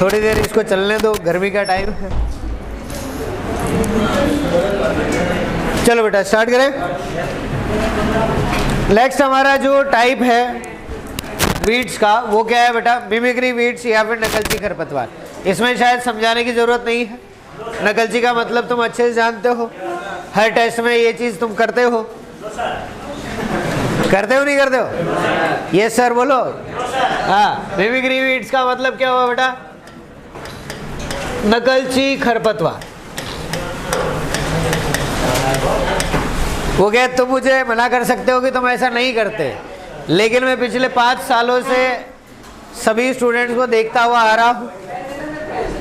थोड़ी देर इसको चलने दो, गर्मी का टाइम है। चलो बेटा स्टार्ट करें। नेक्स्ट हमारा जो टाइप है वीड्स का वो क्या है बेटा? मिमिक्री वीड्स या फिर नकलची खरपतवार। इसमें शायद समझाने की जरूरत नहीं है। नकलची का मतलब तुम अच्छे से जानते हो, हर टेस्ट में ये चीज तुम करते हो। करते हो नहीं करते हो? यस सर बोलो। हाँ, मिमिक्री वीड्स का मतलब क्या हुआ बेटा? नकलची खरपतवार। वो क्या तुम मुझे मना कर सकते हो कि तुम ऐसा नहीं करते, लेकिन मैं पिछले 5 सालों से सभी स्टूडेंट्स को देखता हुआ आ रहा हूँ।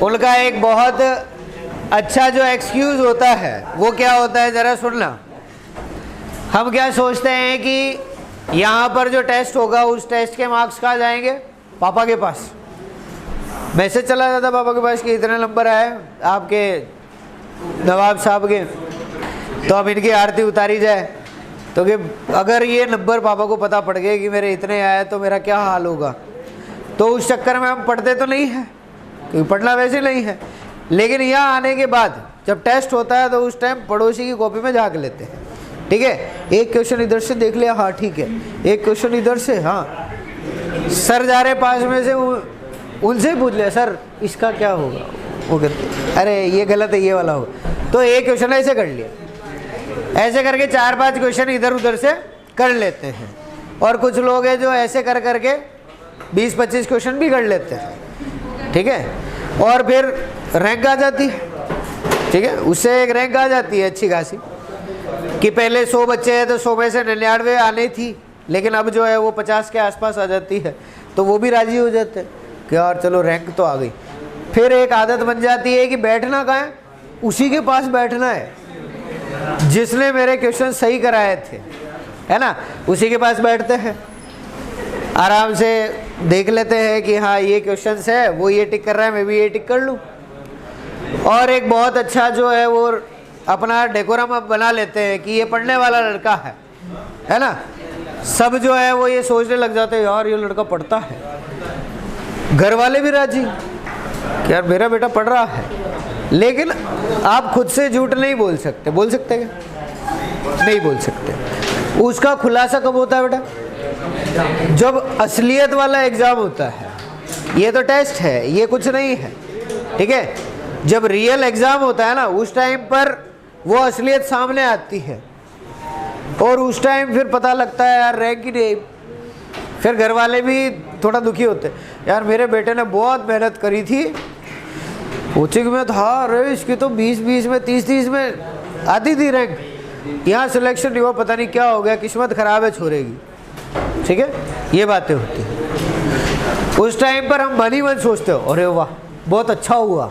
उनका एक बहुत अच्छा जो एक्सक्यूज होता है वो क्या होता है, जरा सुनना। हम क्या सोचते हैं कि यहाँ पर जो टेस्ट होगा उस टेस्ट के मार्क्स कहाँ जाएंगे? पापा के पास। मैसेज चला जाता पापा के पास कि इतने नंबर आए आपके नवाब साहब के, तो अब इनकी आरती उतारी जाए। तो कि अगर ये नंबर पापा को पता पड़ गए कि मेरे इतने आए तो मेरा क्या हाल होगा। तो उस चक्कर में हम पढ़ते तो नहीं है, क्योंकि पढ़ना वैसे नहीं है। लेकिन यहाँ आने के बाद जब टेस्ट होता है तो उस टाइम पड़ोसी की कॉपी में झाँक लेते हैं। ठीक है, एक क्वेश्चन इधर से देख लिया, हाँ ठीक है, एक क्वेश्चन इधर से, हाँ सर जा रहे पास में से, उनसे पूछ लिया सर इसका क्या होगा, वो कहते अरे ये गलत है, ये वाला होगा। तो एक क्वेश्चन ऐसे कर लिया, ऐसे करके 4-5 क्वेश्चन इधर उधर से कर लेते हैं। और कुछ लोग हैं जो ऐसे कर करके 20-25 क्वेश्चन भी कर लेते हैं। ठीक है, और फिर रैंक आ जाती है। ठीक है, उससे एक रैंक आ जाती है अच्छी खासी, कि पहले 100 बच्चे हैं तो 100 में से 99 आने थी, लेकिन अब जो है वो 50 के आसपास आ जाती है। तो वो भी राजी हो जाते हैं कि यार चलो रैंक तो आ गई। फिर एक आदत बन जाती है कि बैठना कहाँ है? उसी के पास बैठना है जिसने मेरे क्वेश्चन सही कराए थे, है ना। उसी के पास बैठते हैं, आराम से देख लेते हैं कि हाँ ये क्वेश्चन है, वो ये टिक कर रहा है, मैं भी ये टिक कर लूँ। और एक बहुत अच्छा जो है वो अपना डेकोरम अब बना लेते हैं कि ये पढ़ने वाला लड़का है ना। सब जो है वो ये सोचने लग जाते हैं यार ये लड़का पढ़ता है। घर वाले भी राजी कि यार मेरा बेटा पढ़ रहा है। लेकिन आप खुद से झूठ नहीं बोल सकते। बोल सकते क्या? नहीं बोल सकते। उसका खुलासा कब होता है बेटा? जब असलियत वाला एग्जाम होता है। ये तो टेस्ट है, ये कुछ नहीं है। ठीक है, जब रियल एग्जाम होता है ना, उस टाइम पर वो असलियत सामने आती है और उस टाइम फिर पता लगता है यार रैंक ही नहीं। फिर घर वाले भी थोड़ा दुखी होते हैं, यार मेरे बेटे ने बहुत मेहनत करी थी, कोचिंग में था, अरे इसकी तो 20-20 में 30-30 में आती थी रैंक, यहाँ सिलेक्शन नहीं हुआ, पता नहीं क्या हो गया, किस्मत खराब है छोड़ेगी। ठीक है, ये बातें होती हैं। उस टाइम पर हम मन ही मन सोचते हो अरे वाह बहुत अच्छा हुआ,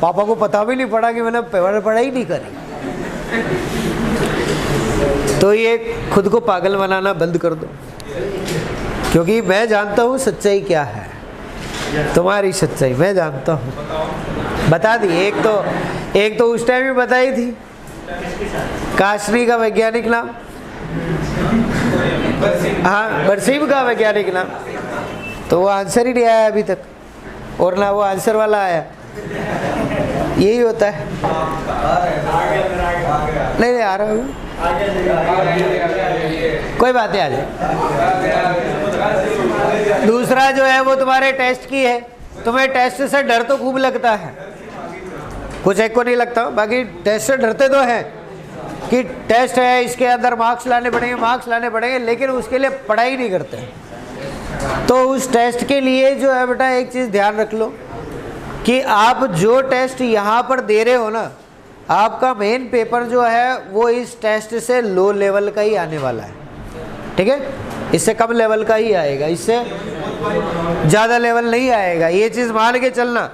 पापा को पता भी नहीं पड़ा कि मैंने पढ़ाई नहीं करी। तो ये खुद को पागल बनाना बंद कर दो, क्योंकि मैं जानता हूँ सच्चाई क्या है। तुम्हारी सच्चाई मैं जानता हूँ, बता दी। एक तो उस टाइम ही बताई थी, काशनी का वैज्ञानिक नाम, हाँ बरसीम का वैज्ञानिक नाम। तो वो आंसर ही नहीं आया अभी तक, और ना वो आंसर वाला आया। यही होता है। नहीं आ रहा हूँ, कोई बात नहीं, आ जाए। दूसरा जो है वो तुम्हारे टेस्ट की है। तुम्हें टेस्ट से डर तो खूब लगता है, कुछ एक को नहीं लगता, बाकी टेस्ट से डरते तो हैं कि टेस्ट है, इसके अंदर मार्क्स लाने पड़ेंगे, लेकिन उसके लिए पढ़ाई नहीं करते। तो उस टेस्ट के लिए जो है बेटा एक चीज़ ध्यान रख लो कि आप जो टेस्ट यहाँ पर दे रहे हो ना, आपका मेन पेपर जो है वो इस टेस्ट से लो लेवल का ही आने वाला है। ठीक है, इससे कम लेवल का ही आएगा, इससे ज़्यादा लेवल नहीं आएगा, ये चीज़ मान के चलना।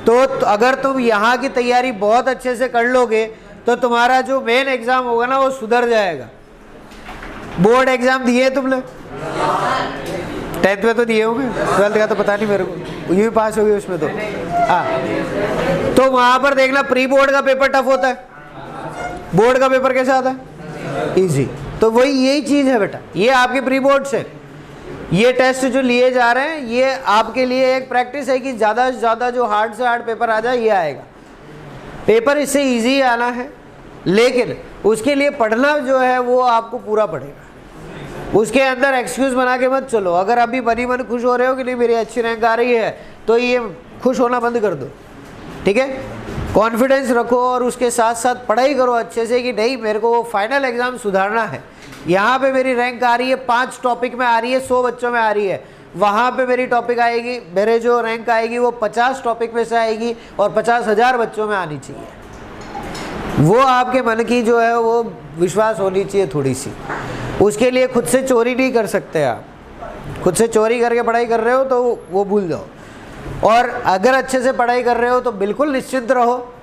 तो अगर तुम यहाँ की तैयारी बहुत अच्छे से कर लोगे तो तुम्हारा जो मेन एग्ज़ाम होगा ना वो सुधर जाएगा। बोर्ड एग्ज़ाम दिए तुमने? 10th में तो दिए होंगे, 12th का तो पता नहीं मेरे को, यूँ पास हो गई उसमें तो। हाँ, तो वहाँ पर देखना प्री बोर्ड का पेपर टफ होता है, बोर्ड का पेपर कैसा आता है? इजी। तो वही यही चीज़ है बेटा, ये आपके प्री बोर्ड से, ये टेस्ट जो लिए जा रहे हैं ये आपके लिए एक प्रैक्टिस है कि ज़्यादा से ज़्यादा जो हार्ड से हार्ड पेपर आ जाए ये आएगा। पेपर इससे इजी आना है, लेकिन उसके लिए पढ़ना जो है वो आपको पूरा पड़ेगा। उसके अंदर एक्सक्यूज़ बना के मत चलो। अगर अभी बनी मन खुश हो रहे हो कि नहीं मेरी अच्छी रैंक आ रही है, तो ये खुश होना बंद कर दो, ठीक है। कॉन्फिडेंस रखो और उसके साथ साथ पढ़ाई करो अच्छे से कि नहीं मेरे को वो फाइनल एग्ज़ाम सुधारना है। यहाँ पे मेरी रैंक आ रही है 5 टॉपिक में आ रही है, 100 बच्चों में आ रही है, वहाँ पे मेरी टॉपिक आएगी, मेरे जो रैंक आएगी वो 50 टॉपिक में से आएगी और 50,000 बच्चों में आनी चाहिए। वो आपके मन की जो है वो विश्वास होनी चाहिए थोड़ी सी। उसके लिए खुद से चोरी नहीं कर सकते आप। खुद से चोरी करके पढ़ाई कर रहे हो तो वो भूल जाओ। और अगर अच्छे से पढ़ाई कर रहे हो तो बिल्कुल निश्चिंत रहो,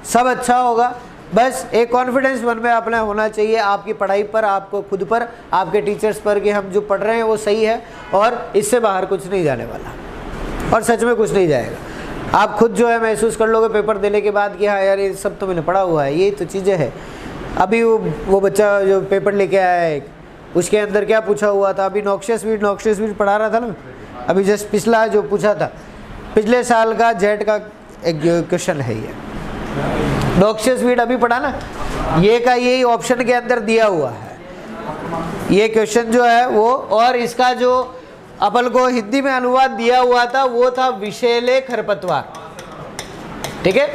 सब अच्छा होगा। बस एक कॉन्फिडेंस मन में अपना होना चाहिए आपकी पढ़ाई पर, आपको खुद पर, आपके टीचर्स पर कि हम जो पढ़ रहे हैं वो सही है और इससे बाहर कुछ नहीं जाने वाला और सच में कुछ नहीं जाएगा। आप खुद जो है महसूस कर लोगे पेपर देने के बाद कि हाँ यार ये सब तो मैंने पढ़ा हुआ है, यही तो चीज़ें हैं। अभी वो बच्चा जो पेपर लेके आया है उसके अंदर क्या पूछा हुआ था, अभी नॉक्शियस वीड पढ़ा रहा था ना, अभी जस्ट पिछला जो पूछा था पिछले साल का जेट का एक क्वेश्चन है ये नॉक्शियस वीड अभी पढ़ा ना, ये का यही ऑप्शन के अंदर दिया हुआ है ये क्वेश्चन जो है वो। और इसका जो अपन को हिंदी में अनुवाद दिया हुआ था वो था विषैले खरपतवार, ठीक है,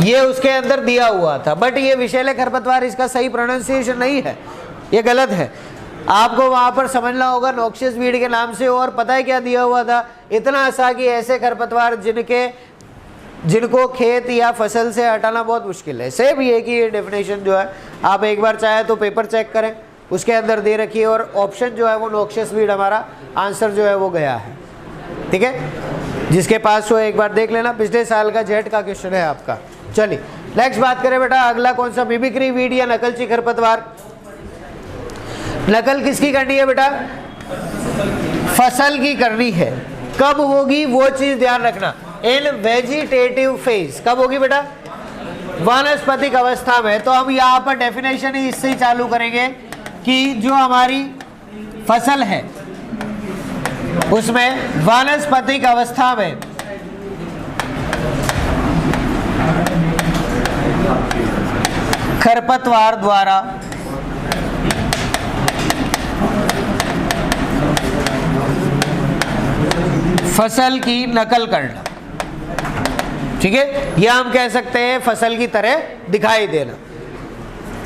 ये उसके अंदर दिया हुआ था। बट ये विषैले खरपतवार इसका सही प्रोनाउंसिएशन नहीं है, ये गलत है। आपको वहाँ पर समझना होगा नॉक्शियस वीड के नाम से। और पता है क्या दिया हुआ था, इतना ऐसा कि ऐसे खरपतवार जिनको खेत या फसल से हटाना बहुत मुश्किल है। सेम ये कि ये डेफिनेशन जो है आप एक बार चाहे तो पेपर चेक करें, उसके अंदर दे रखी है और ऑप्शन जो है वो नॉक्शियस वीड हमारा आंसर जो है वो गया है, ठीक है। जिसके पास हो एक बार देख लेना, पिछले साल का जेट का क्वेश्चन है आपका। चलिए नेक्स्ट बात करें बेटा, अगला कौन सा, मिमिक्री वीड या नकलची खरपतवार। नकल किसकी करनी है बेटा, फसल की करनी है। कब होगी वो चीज ध्यान रखना, इन वेजिटेटिव फेज। कब होगी बेटा, वानस्पतिक अवस्था में। तो हम यहाँ पर डेफिनेशन ही इससे ही चालू करेंगे कि जो हमारी फसल है उसमें वानस्पतिक अवस्था में खरपतवार द्वारा फसल की नकल करना, ठीक है, या हम कह सकते हैं फसल की तरह दिखाई देना।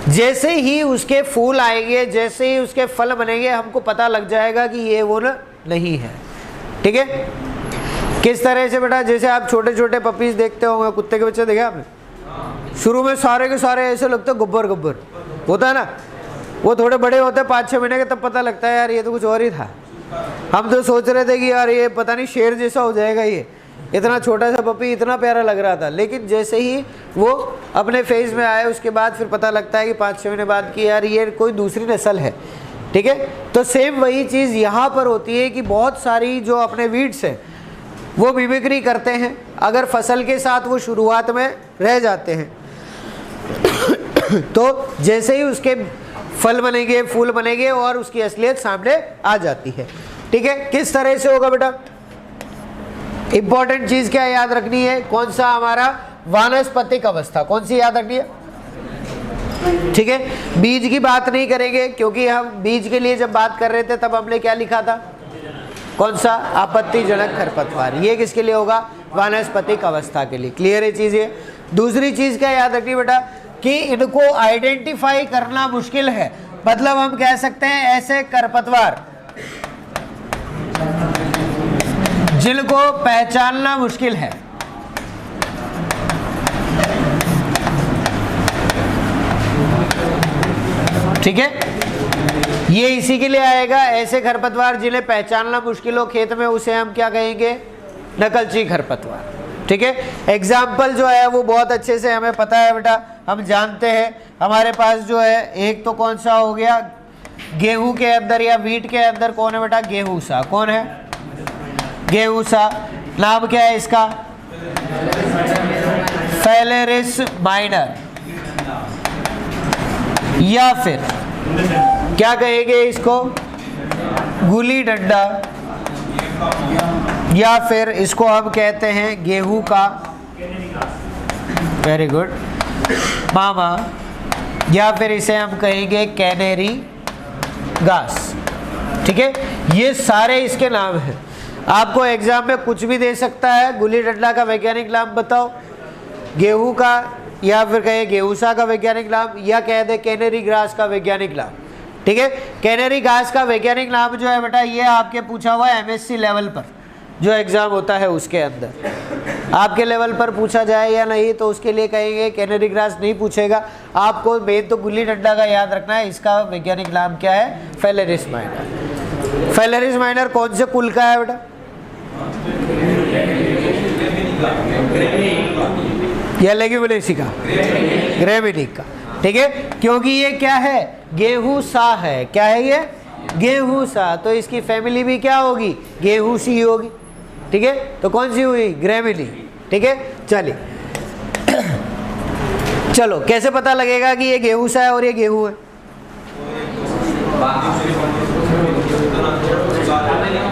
जैसे ही उसके फूल आएंगे, जैसे ही उसके फल बनेंगे, हमको पता लग जाएगा कि ये वो नहीं है, ठीक है। किस तरह से बेटा, जैसे आप छोटे छोटे पपीज देखते होंगे, कुत्ते के बच्चे देखे आपने, शुरू में सारे के सारे ऐसे लगते हैं गब्बर गब्बर होता है ना, वो थोड़े बड़े होते हैं 5-6 महीने के, तब पता लगता है यार ये तो कुछ और ही था। हम तो सोच रहे थे कि यार ये पता नहीं शेर जैसा हो जाएगा, ये इतना छोटा सा पपी इतना प्यारा लग रहा था। लेकिन जैसे ही वो अपने फेज में आए उसके बाद फिर पता लगता है कि 5-6 महीने बाद कि यार ये कोई दूसरी नस्ल है, ठीक है। तो सेम वही चीज़ यहाँ पर होती है कि बहुत सारी जो अपने वीड्स हैं वो मिमिक्री करते हैं। अगर फसल के साथ वो शुरुआत में रह जाते हैं तो जैसे ही उसके फल बनेंगे, फूल बनेंगे और उसकी असलियत सामने आ जाती है, ठीक है। किस तरह से होगा बेटा, इंपॉर्टेंट चीज क्या याद रखनी है, कौन सा हमारा वानस्पतिक अवस्था, कौन सी याद रखनी है, ठीक है। बीज की बात नहीं करेंगे क्योंकि हम बीज के लिए जब बात कर रहे थे तब हमने क्या लिखा था, कौन सा, आपत्तिजनक खरपतवार। ये किसके लिए होगा, वानस्पतिक अवस्था के लिए। क्लियर है चीज ये। दूसरी चीज क्या याद रखनी बेटा कि इनको आइडेंटिफाई करना मुश्किल है, मतलब हम कह सकते हैं ऐसे खरपतवार जिनको पहचानना मुश्किल है, ठीक है। ये इसी के लिए आएगा, ऐसे खरपतवार जिन्हें पहचानना मुश्किल हो खेत में, उसे हम क्या कहेंगे, नकलची खरपतवार, ठीक है। एग्जाम्पल जो है वो बहुत अच्छे से हमें पता है बेटा, हम जानते हैं। हमारे पास जो है एक तो कौन सा हो गया, गेहूं के अंदर या वीट के अंदर कौन है बेटा, गेहूसा। कौन है, गेहूसा। नाम क्या है इसका, फेलेरिस माइनर, या फिर क्या कहेंगे इसको, गुली डंडा, या फिर इसको हम कहते हैं गेहूं का, वेरी गुड, मामा, या फिर इसे हम कहेंगे कैनेरी घास। ठीक है, ये सारे इसके नाम हैं। आपको एग्जाम में कुछ भी दे सकता है, गुली डंडा का वैज्ञानिक नाम बताओ, गेहूं का, या फिर कहे गेहूसा का वैज्ञानिक नाम, या कह दे कैनेरी घास का वैज्ञानिक नाम। ठीक है, कैनेरी घास का वैज्ञानिक नाम जो है बेटा, ये आपके पूछा हुआ है MSc लेवल पर जो एग्जाम होता है उसके अंदर। आपके लेवल पर पूछा जाए या नहीं तो उसके लिए कहेंगे कैनेरी घास नहीं पूछेगा, आपको मेन तो गुल्ली डंडा का याद रखना है। इसका वैज्ञानिक नाम क्या है? Phalaris minor. फेलेरिस माइनर कौन से कुल का है बेटा? या लेग्यूमिनेसी का, ग्रेमिनिक का। ठीक है, क्योंकि ये क्या है? गेहूसा है। क्या है ये? गेहूसा। तो इसकी फैमिली भी क्या होगी? गेहूसी होगी। ठीक है, तो कौन सी हुई? ग्रेमिनी। ठीक है, चलिए चलो कैसे पता लगेगा कि ये गेहूसा है और ये गेहूं है?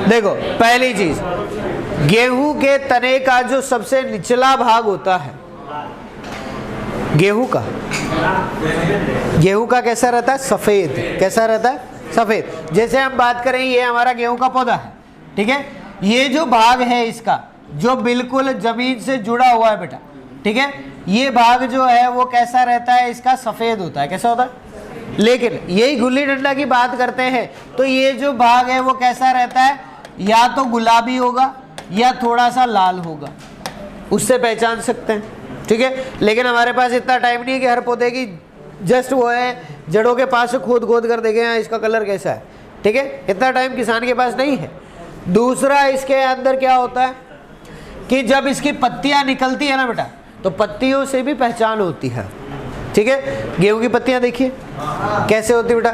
देखो, पहली चीज, गेहूं के तने का जो सबसे निचला भाग होता है गेहूं का, गेहूं का कैसा रहता है? सफेद। कैसा रहता है? सफेद। जैसे हम बात करें, ये हमारा गेहूं का पौधा है। ठीक है, ये जो भाग है इसका, जो बिल्कुल जमीन से जुड़ा हुआ है बेटा, ठीक है, ये भाग जो है वो कैसा रहता है? इसका सफेद होता है। कैसा होता है? लेकिन यही गुल्ली डंडा की बात करते हैं तो ये जो भाग है वो कैसा रहता है? या तो गुलाबी होगा या थोड़ा सा लाल होगा, उससे पहचान सकते हैं। ठीक है, लेकिन हमारे पास इतना टाइम नहीं है कि हर पौधे की जस्ट वो है जड़ों के पास से खोद कर देखें इसका कलर कैसा है। ठीक है, इतना टाइम किसान के पास नहीं है। दूसरा, इसके अंदर क्या होता है कि जब इसकी पत्तियां निकलती है ना बेटा, तो पत्तियों से भी पहचान होती है। ठीक है, गेहूं की पत्तियां देखिए कैसे होती है बेटा,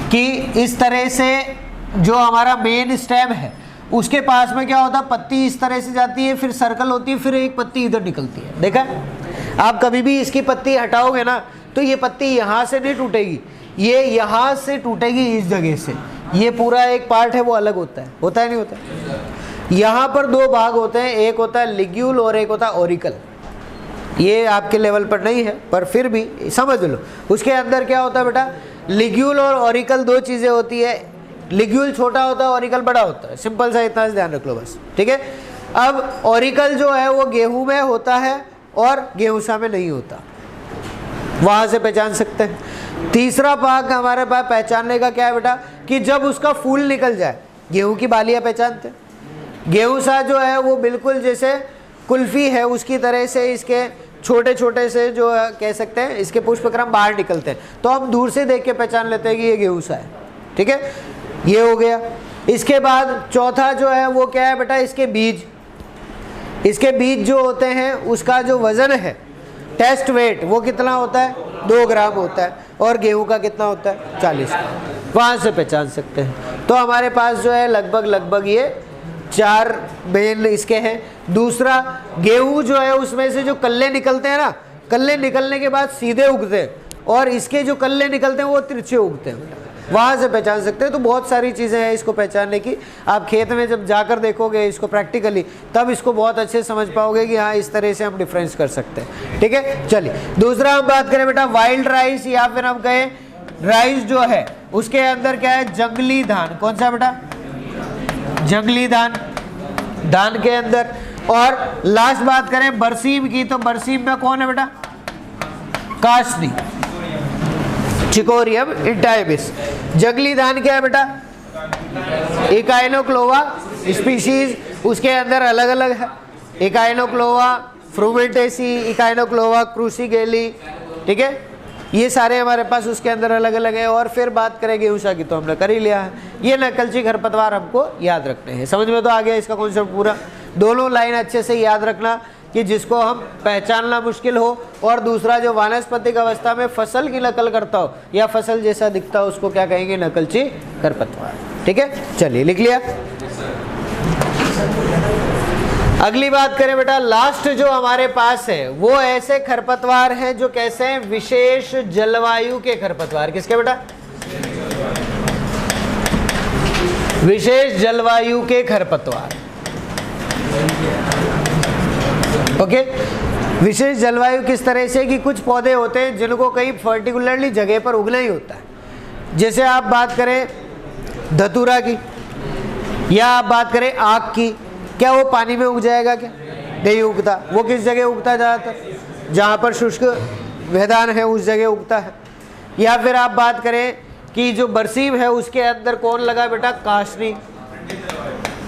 कि इस तरह से जो हमारा मेन स्टेम है उसके पास में क्या होता है? पत्ती इस तरह से जाती है, फिर सर्कल होती है, फिर एक पत्ती इधर निकलती है। देखा, आप कभी भी इसकी पत्ती हटाओगे ना तो ये पत्ती यहाँ से नहीं टूटेगी, ये यहाँ से टूटेगी इस जगह से। ये पूरा एक पार्ट है वो अलग होता है नहीं होता? यहाँ पर दो भाग होते हैं, एक होता है लिग्यूल और एक होता है ओरिकल। ये आपके लेवल पर नहीं है पर फिर भी समझ लो। उसके अंदर क्या होता है बेटा? लिग्यूल और ओरिकल दो चीज़ें होती है। लिग्यूल छोटा होता है, ओरिकल बड़ा होता है। सिंपल सा इतना ध्यान रख लो बस। ठीक है, अब ओरिकल जो है वो गेहूं में होता है और गेहूसा में नहीं होता, वहां से पहचान सकते हैं। तीसरा भाग हमारे पास पहचानने का क्या है बेटा, कि जब उसका फूल निकल जाए, गेहूं की बालियां पहचानते हैं। गेहूसा जो है वो बिल्कुल जैसे कुल्फी है उसकी तरह से इसके छोटे छोटे से जो कह सकते हैं इसके पुष्पक्रम बाहर निकलते हैं, तो हम दूर से देख के पहचान लेते हैं कि ये गेहूसा है। ठीक है, ये हो गया। इसके बाद चौथा जो है वो क्या है बेटा? इसके बीज। इसके बीज जो होते हैं उसका जो वजन है, टेस्ट वेट, वो कितना होता है? 2 ग्राम होता है। और गेहूं का कितना होता है? 40 ग्राम। वहाँ से पहचान सकते हैं। तो हमारे पास जो है लगभग ये 4 मेन इसके हैं। दूसरा, गेहूं जो है उसमें से जो कल्ले निकलते हैं ना, कल्ले निकलने के बाद सीधे उगते हैं, और इसके जो कल्ले निकलते हैं वो तिरछे उगते हैं, वहाँ से पहचान सकते हैं। तो बहुत सारी चीज़ें हैं इसको पहचानने की। आप खेत में जब जाकर देखोगे इसको प्रैक्टिकली, तब इसको बहुत अच्छे समझ पाओगे कि हाँ इस तरह से हम डिफरेंस कर सकते हैं। ठीक है, चलिए दूसरा हम बात करें बेटा वाइल्ड राइस, या फिर हम कहें राइस जो है उसके अंदर क्या है? जंगली धान। कौन सा बेटा? जंगली धान, धान के अंदर। और लास्ट बात करें बरसीम की, तो बरसीम में कौन है बेटा? कासनी, चिकोरियम इंटाइबिस। जंगली धान क्या है बेटा? इकाइनोक्लोवा स्पीशीज, उसके अंदर अलग अलग है। इकाइनोक्लोवा फ्रूमेंटेसी, इकाइनोक्लोवा क्रूसीगेली। ठीक है, ये सारे हमारे पास उसके अंदर अलग अलग है। और फिर बात करें गेहूसा की तो हमने कर ही लिया है। ये नकलची खरपतवार हमको याद रखने हैं। समझ में तो आ गया इसका कॉन्सेप्ट पूरा। दोनों लाइन अच्छे से याद रखना कि जिसको हम पहचानना मुश्किल हो, और दूसरा जो वानस्पतिक अवस्था में फसल की नकल करता हो या फसल जैसा दिखता हो उसको क्या कहेंगे? नकलची खरपतवार। ठीक है, चलिए लिख लिया। अगली बात करें बेटा, लास्ट जो हमारे पास है वो ऐसे खरपतवार हैं जो कैसे हैं? विशेष जलवायु के खरपतवार। किसके बेटा? विशेष जलवायु के खरपतवार। ओके, विशेष जलवायु किस तरह से कि कुछ पौधे होते हैं जिनको कहीं पर्टिकुलरली जगह पर उगना ही होता है। जैसे आप बात करें धतूरा की या आप बात करें आक की, क्या वो पानी में उग जाएगा? क्या नहीं उगता। वो किस जगह उगता है? ज़्यादातर जहाँ पर शुष्क मैदान है उस जगह उगता है। या फिर आप बात करें कि जो बरसीम है उसके अंदर कौन लगा बेटा? काशनी।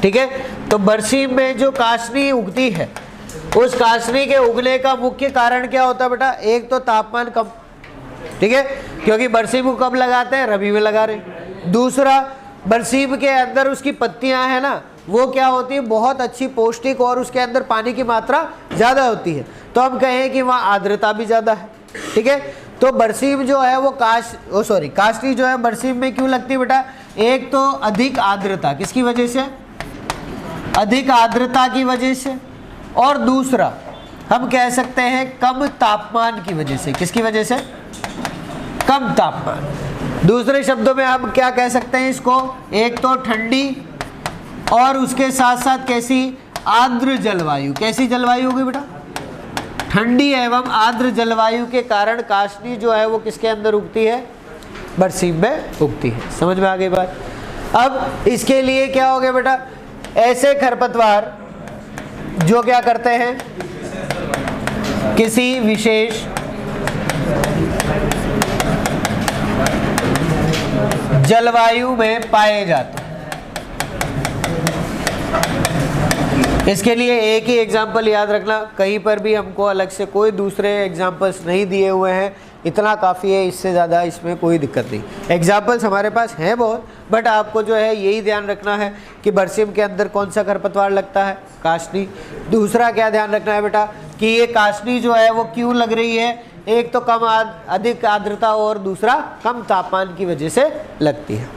ठीक है, तो बरसीम में जो काशनी उगती है, उस काशनी के उगने का मुख्य कारण क्या होता है बेटा? एक तो तापमान कम, ठीक है, क्योंकि बरसीम को कब लगाते हैं? रबी में लगा रहे। दूसरा, बरसीम के अंदर उसकी पत्तियां है ना, वो क्या होती है? बहुत अच्छी पौष्टिक, और उसके अंदर पानी की मात्रा ज़्यादा होती है, तो हम कहें कि वहाँ आर्द्रता भी ज़्यादा है। ठीक है, तो बरसीम जो है वो काशनी जो है बरसीम में क्यों लगती है बेटा? एक तो अधिक आर्द्रता, किसकी वजह से? अधिक आर्द्रता की वजह से, और दूसरा हम कह सकते हैं कम तापमान की वजह से। किसकी वजह से? कम तापमान। दूसरे शब्दों में हम क्या कह सकते हैं इसको? एक तो ठंडी, और उसके साथ साथ कैसी? आर्द्र जलवायु। कैसी जलवायु होगी बेटा? ठंडी एवं आर्द्र जलवायु के कारण काशनी जो है वो किसके अंदर उगती है? बरसीम में उगती है। समझ में आ गई बात? अब इसके लिए क्या हो गया बेटा? ऐसे खरपतवार जो क्या करते हैं? किसी विशेष जलवायु में पाए जाते हैं। इसके लिए एक ही एग्जाम्पल याद रखना, कहीं पर भी हमको अलग से कोई दूसरे एग्जाम्पल्स नहीं दिए हुए हैं, इतना काफ़ी है, इससे ज़्यादा इसमें कोई दिक्कत नहीं। एग्जाम्पल्स हमारे पास हैं बहुत, बट आपको जो है यही ध्यान रखना है कि बरसीम के अंदर कौन सा खरपतवार लगता है? काशनी। दूसरा क्या ध्यान रखना है बेटा कि ये काशनी जो है वो क्यों लग रही है? एक तो अधिक आर्द्रता, और दूसरा कम तापमान की वजह से लगती है।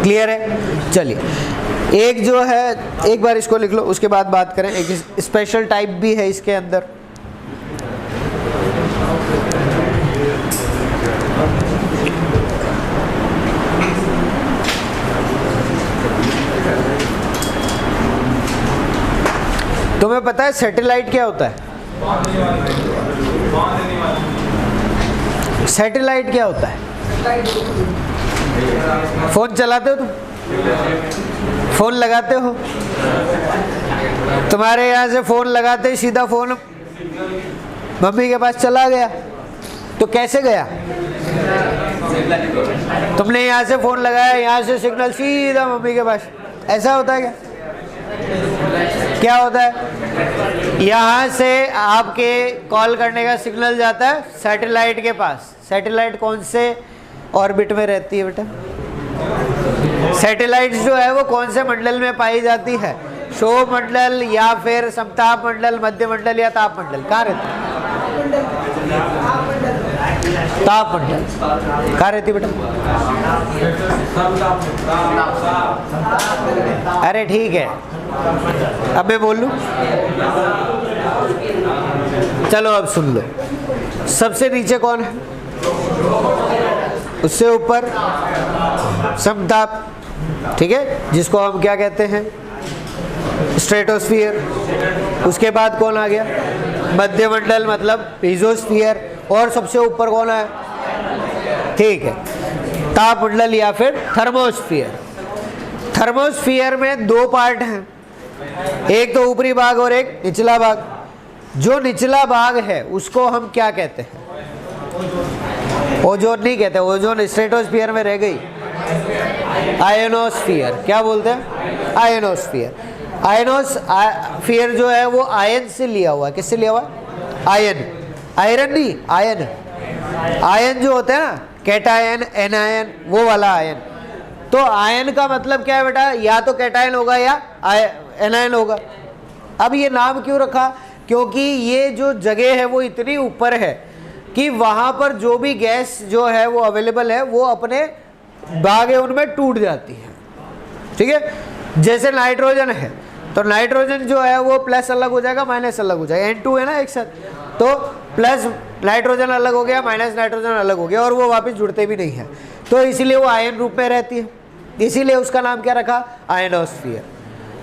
क्लियर है? चलिए, एक जो है, एक बार इसको लिख लो, उसके बाद बात करें। एक स्पेशल टाइप भी है इसके अंदर। तुम्हें पता है सैटेलाइट क्या होता है? सैटेलाइट क्या होता है? फोन चलाते हो तुम? फोन लगाते हो? तुम्हारे यहाँ से फोन लगाते ही सीधा फोन मम्मी के पास चला गया, तो कैसे गया? तुमने यहाँ से फोन लगाया, यहाँ से सिग्नल सीधा मम्मी के पास, ऐसा होता है क्या? क्या होता है? यहाँ से आपके कॉल करने का सिग्नल जाता है सैटेलाइट के पास। सैटेलाइट कौन से ऑर्बिट में रहती है बेटा? सैटेलाइट जो है वो कौन से मंडल में पाई जाती है? क्षोभ मंडल या फिर समताप मंडल, मध्य मंडल या ताप मंडल? कहाँ रहती है? ताप मंडल। कहाँ रहती बेटा? अरे ठीक है, अब मैं बोल लूं? चलो अब सुन लो। सबसे नीचे कौन है? उससे ऊपर समताप, ठीक है, जिसको हम क्या कहते हैं? स्ट्रेटोस्फीयर। उसके बाद कौन आ गया? मध्यमंडल मतलब मेसोस्फीयर। और सबसे ऊपर कौन है? ठीक है, तापमंडल या फिर थर्मोस्फीयर। थर्मोस्फीयर में दो पार्ट हैं, एक तो ऊपरी भाग और एक निचला भाग। जो निचला भाग है उसको हम क्या कहते हैं? ओजोन नहीं कहते, ओजोन स्ट्रेटोस्फीयर में रह गई। आयनोस्फीयर। क्या बोलते हैं? आयनोस्फीयर। आयनोस्फीयर जो है वो आयन से लिया हुआ है। किससे लिया हुआ है? आयन। आयरन नहीं, आयन। आयन जो होता है ना, कैटायन, एनायन, वो वाला आयन। तो आयन का मतलब क्या है बेटा? या तो कैटायन होगा या एनायन होगा। अब ये नाम क्यों रखा? क्योंकि ये जो जगह है वो इतनी ऊपर है कि वहाँ पर जो भी गैस जो है वो अवेलेबल है वो अपने भाग है उनमें टूट जाती है। ठीक है, जैसे नाइट्रोजन है तो नाइट्रोजन जो है वो प्लस अलग हो जाएगा, माइनस अलग हो जाएगा। N2 है ना एक साथ, तो प्लस नाइट्रोजन अलग हो गया, माइनस नाइट्रोजन अलग हो गया, और वो वापस जुड़ते भी नहीं है, तो इसीलिए वो आयन रूप में रहती है। इसीलिए उसका नाम क्या रखा, आयनोस्फीयर।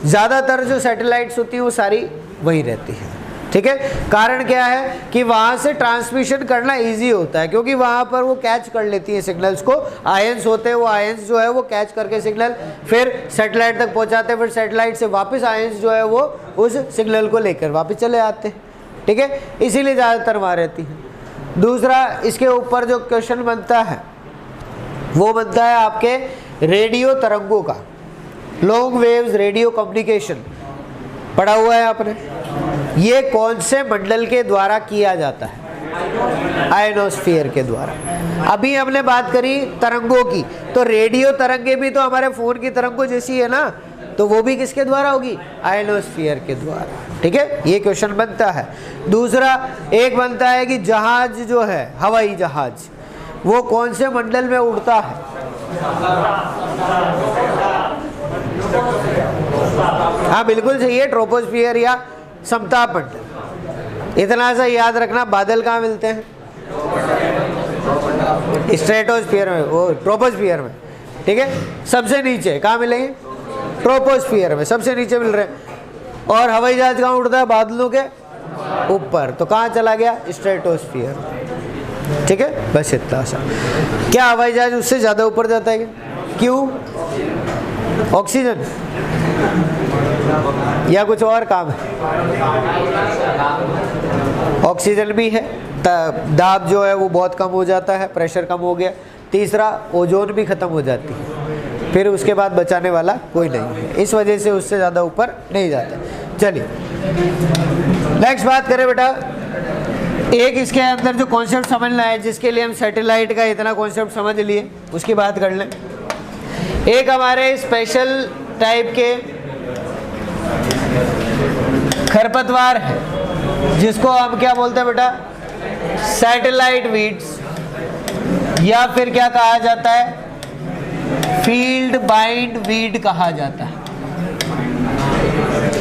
ज़्यादातर जो सैटेलाइट्स होती हैं वो सारी वही रहती है, ठीक है। कारण क्या है कि वहाँ से ट्रांसमिशन करना इजी होता है, क्योंकि वहाँ पर वो कैच कर लेती है सिग्नल्स को। आयंस होते हैं, वो आयंस जो है वो कैच करके सिग्नल फिर सैटेलाइट तक पहुँचाते हैं, फिर सैटेलाइट से वापस आयंस जो है वो उस सिग्नल को लेकर वापस चले आते हैं, ठीक है। इसीलिए ज़्यादातर वहाँ रहती है। दूसरा, इसके ऊपर जो क्वेश्चन बनता है वो बनता है आपके रेडियो तरंगों का। लॉन्ग वेव्स रेडियो कम्युनिकेशन पढ़ा हुआ है आपने। ये कौन से मंडल के द्वारा किया जाता है, आयनोस्फीयर के द्वारा। अभी हमने बात करी तरंगों की, तो रेडियो तरंगे भी तो हमारे फोन की तरंगों जैसी है ना, तो वो भी किसके द्वारा होगी, आयनोस्फीयर के द्वारा, ठीक है। ये क्वेश्चन बनता है। दूसरा एक बनता है कि जहाज जो है, हवाई जहाज, वो कौन से मंडल में उड़ता है। हाँ बिल्कुल सही है, ट्रोपोस्फियर या समताप मंडल। इतना सा याद रखना, बादल कहाँ मिलते हैं, स्ट्रेटोस्फियर में, वो ट्रोपोस्फियर में, ठीक है। सबसे नीचे कहाँ मिलेंगे, ट्रोपोस्फियर में सबसे नीचे मिल रहे हैं। और हवाई जहाज कहाँ उड़ता है, बादलों के ऊपर, तो कहाँ चला गया, स्ट्रेटोस्फियर, ठीक है। बस इतना सा। क्या हवाई जहाज उससे ज़्यादा ऊपर जाता है क्या, क्यों, ऑक्सीजन या कुछ और काम है, ऑक्सीजन भी है, दाब जो है वो बहुत कम हो जाता है, प्रेशर कम हो गया। तीसरा, ओजोन भी ख़त्म हो जाती है, फिर उसके बाद बचाने वाला कोई नहीं है, इस वजह से उससे ज़्यादा ऊपर नहीं जाता। चलिए नेक्स्ट बात करें बेटा। एक इसके अंदर जो कॉन्सेप्ट समझना है, जिसके लिए हम सैटेलाइट का इतना कॉन्सेप्ट समझ लिए, उसकी बात कर लें। एक हमारे स्पेशल टाइप के खरपतवार है, जिसको हम क्या बोलते हैं बेटा, सैटेलाइट वीड्स, या फिर क्या कहा जाता है, फील्ड बाइंड वीड कहा जाता है,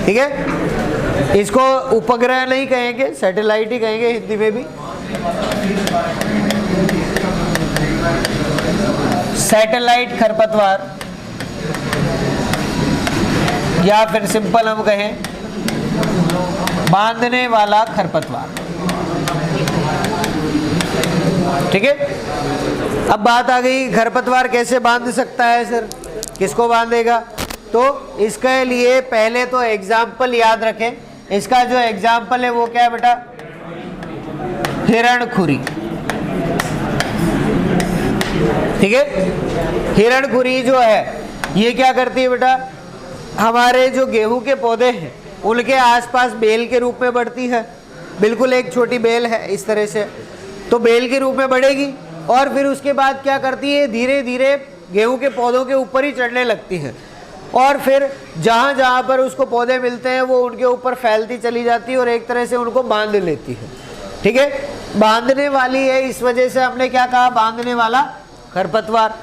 ठीक है। इसको उपग्रह नहीं कहेंगे, सैटेलाइट ही कहेंगे हिंदी में भी। सैटेलाइट खरपतवार, या फिर सिंपल हम कहें बांधने वाला खरपतवार, ठीक है। अब बात आ गई, खरपतवार कैसे बांध सकता है सर, किसको बांधेगा। तो इसके लिए पहले तो एग्जाम्पल याद रखें। इसका जो एग्जाम्पल है वो क्या है बेटा, हिरणखुरी, ठीक है। हिरणखुरी जो है ये क्या करती है बेटा, हमारे जो गेहूं के पौधे हैं उनके आसपास बेल के रूप में बढ़ती है। बिल्कुल एक छोटी बेल है इस तरह से, तो बेल के रूप में बढ़ेगी और फिर उसके बाद क्या करती है, धीरे धीरे गेहूं के पौधों के ऊपर ही चढ़ने लगती है, और फिर जहाँ जहाँ पर उसको पौधे मिलते हैं वो उनके ऊपर फैलती चली जाती है और एक तरह से उनको बांध लेती है, ठीक है। बांधने वाली है, इस वजह से हमने क्या कहा, बांधने वाला खरपतवार,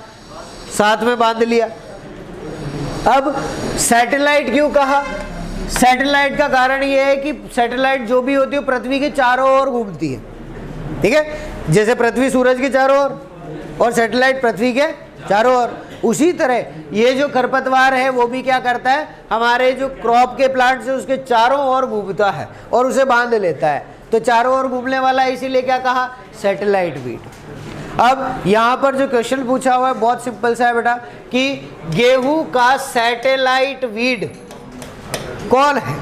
साथ में बांध लिया। अब सैटेलाइट क्यों कहा, सैटेलाइट का कारण ये है कि सैटेलाइट जो भी होती है पृथ्वी के चारों ओर घूमती है, ठीक है। जैसे पृथ्वी सूरज के चारों ओर और सैटेलाइट पृथ्वी के चारों ओर, उसी तरह ये जो खरपतवार है वो भी क्या करता है, हमारे जो क्रॉप के प्लांट से उसके चारों ओर घूमता है और उसे बांध लेता है। तो चारों ओर घूमने वाला, इसीलिए क्या कहा, सैटेलाइट वीड। अब यहाँ पर जो क्वेश्चन पूछा हुआ है बहुत सिंपल सा है बेटा, कि गेहूं का सैटेलाइट वीड कौन है,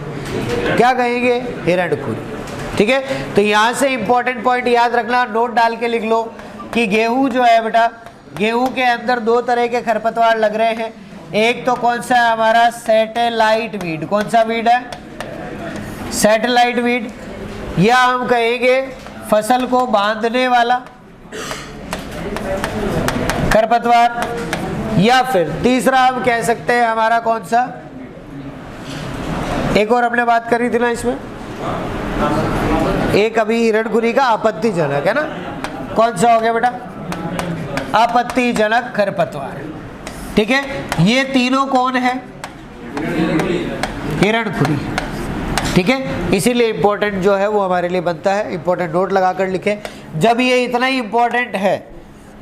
क्या कहेंगे, हिरणखुरी, ठीक है। तो यहाँ से इंपॉर्टेंट पॉइंट याद रखना, नोट डाल के लिख लो कि गेहूं जो है बेटा, गेहूं के अंदर दो तरह के खरपतवार लग रहे हैं। एक तो कौन सा है हमारा, सैटेलाइट वीड। कौन सा वीड है, सैटेलाइट वीड, या हम कहेंगे फसल को बांधने वाला खरपतवार, या फिर तीसरा हम कह सकते हैं हमारा कौन सा, एक और हमने बात करी थी ना इसमें, एक अभी हिरणखुरी का आपत्तिजनक है ना, कौन सा हो गया बेटा, आपत्तिजनक खरपतवार, ठीक है। ये तीनों कौन है, हिरणखुरी, ठीक है। इसीलिए इंपॉर्टेंट जो है वो हमारे लिए बनता है, इंपॉर्टेंट नोट लगा कर लिखे। जब ये इतना ही इंपॉर्टेंट है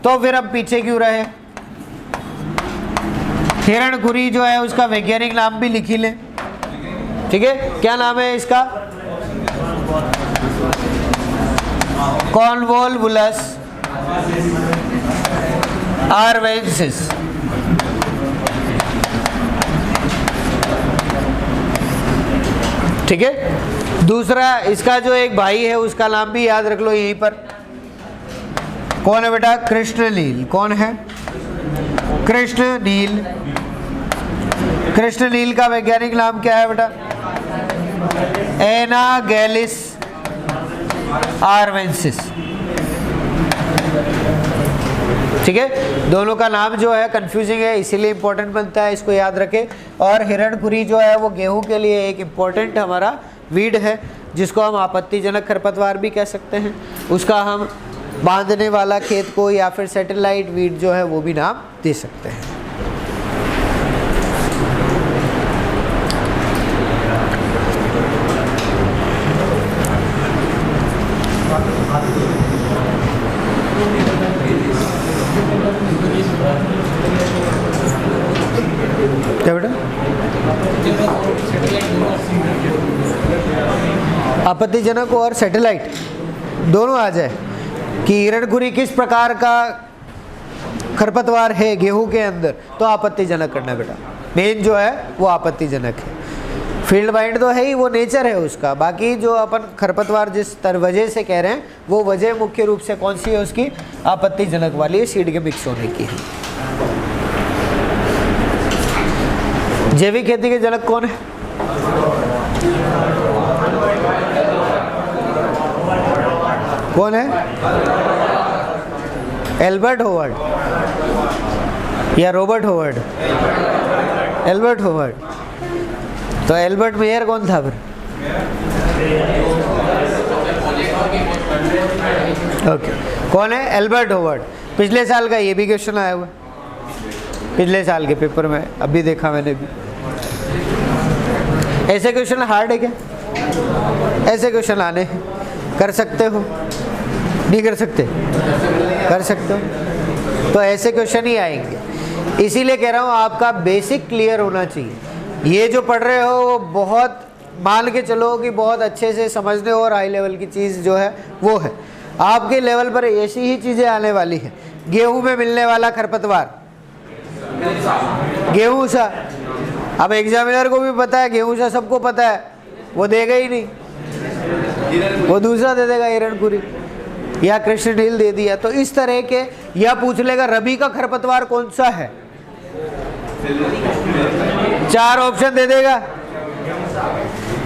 तो फिर हम पीछे क्यों रहे, हिरणखुरी जो है उसका वैज्ञानिक नाम भी लिखी लें, ठीक है। क्या नाम है इसका? कॉन्वोल्वुलस आर्वेंसिस। ठीक है। दूसरा, इसका जो एक भाई है उसका नाम भी याद रख लो यहीं पर। कौन है बेटा? कृष्णनील। कौन है? कृष्णनील। कृष्णनील का वैज्ञानिक नाम क्या है बेटा? एनागैलिस आर्वेंसिस। ठीक है। दोनों का नाम जो है कंफ्यूजिंग है, इसीलिए इंपॉर्टेंट बनता है, इसको याद रखें। और हिरणखुरी जो है वो गेहूं के लिए एक इम्पोर्टेंट हमारा वीड है, जिसको हम आपत्तिजनक खरपतवार भी कह सकते हैं। उसका हम बांधने वाला खेत को या फिर सैटेलाइट वीड जो है वो भी नाम दे सकते हैं। क्या बेटा? आपत्तिजनक और सैटेलाइट दोनों आ जाए कि हिरणखुरी किस प्रकार का खरपतवार है गेहूं के अंदर, तो आपत्तिजनक करना बेटा। मेन जो है वो आपत्तिजनक है। फील्ड बाइंड तो है ही, वो नेचर है उसका। बाकी जो अपन खरपतवार जिस वजह से कह रहे हैं वो वजह मुख्य रूप से कौन सी है उसकी? आपत्तिजनक वाली है, सीड के मिक्स होने की है। जैविक खेती के जनक कौन है? कौन है? एल्बर्ट होवर्ड या रॉबर्ट होवर्ड? Albert hovered. तो एल्बर्ट मेयर कौन था फिर? ओके, कौन है? Albert hovered. पिछले साल का ये भी क्वेश्चन आया हुआ, पिछले साल के पेपर में, अभी देखा मैंने भी। ऐसे क्वेश्चन हार्ड है क्या? ऐसे क्वेश्चन आने हैं, कर सकते हो? नहीं कर सकते? कर सकते हो। तो ऐसे क्वेश्चन ही आएंगे, इसीलिए कह रहा हूँ आपका बेसिक क्लियर होना चाहिए। ये जो पढ़ रहे हो वो बहुत मान के चलो कि बहुत अच्छे से समझने और हाई लेवल की चीज़ जो है वो है। आपके लेवल पर ऐसी ही चीज़ें आने वाली है। गेहूं में मिलने वाला खरपतवार, गेहूं सा। अब एग्जामिनर को भी पता है, गेहूं सा सबको पता है, वो देगा ही नहीं, वो दूसरा दे देगा, हिरणखुरी या कृष्णनील दे दिया। तो इस तरह के, या पूछ लेगा रबी का खरपतवार कौन सा है, 4 ऑप्शन दे देगा।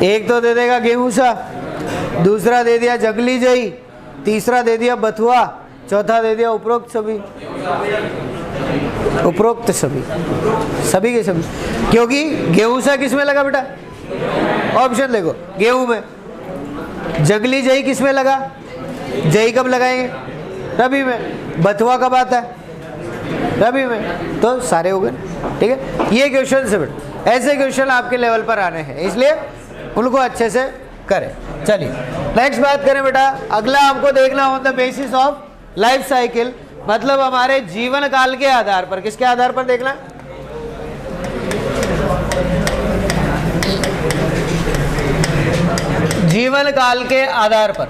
एक तो दे देगा गेहूं सा, दूसरा दे दिया जंगली जई, तीसरा दे दिया बथुआ, चौथा दे दिया उपरोक्त सभी। उपरोक्त सभी, सभी के सभी। क्योंकि गेहूं सा किस में लगा बेटा? ऑप्शन देखो, गेहूं में। जंगली जई किस में लगा? जई कब लगाएंगे? रबी में। बथुआ कब आता है? रबी में। तो सारे हो गए, ठीक है। ये क्वेश्चन से बेटा, ऐसे क्वेश्चन आपके लेवल पर आने हैं, इसलिए उनको अच्छे से करें। चलिए नेक्स्ट बात करें बेटा। अगला हमको देखना on the basis of life cycle, मतलब हमारे जीवन काल के आधार पर। किसके आधार पर देखना? जीवन काल के आधार पर,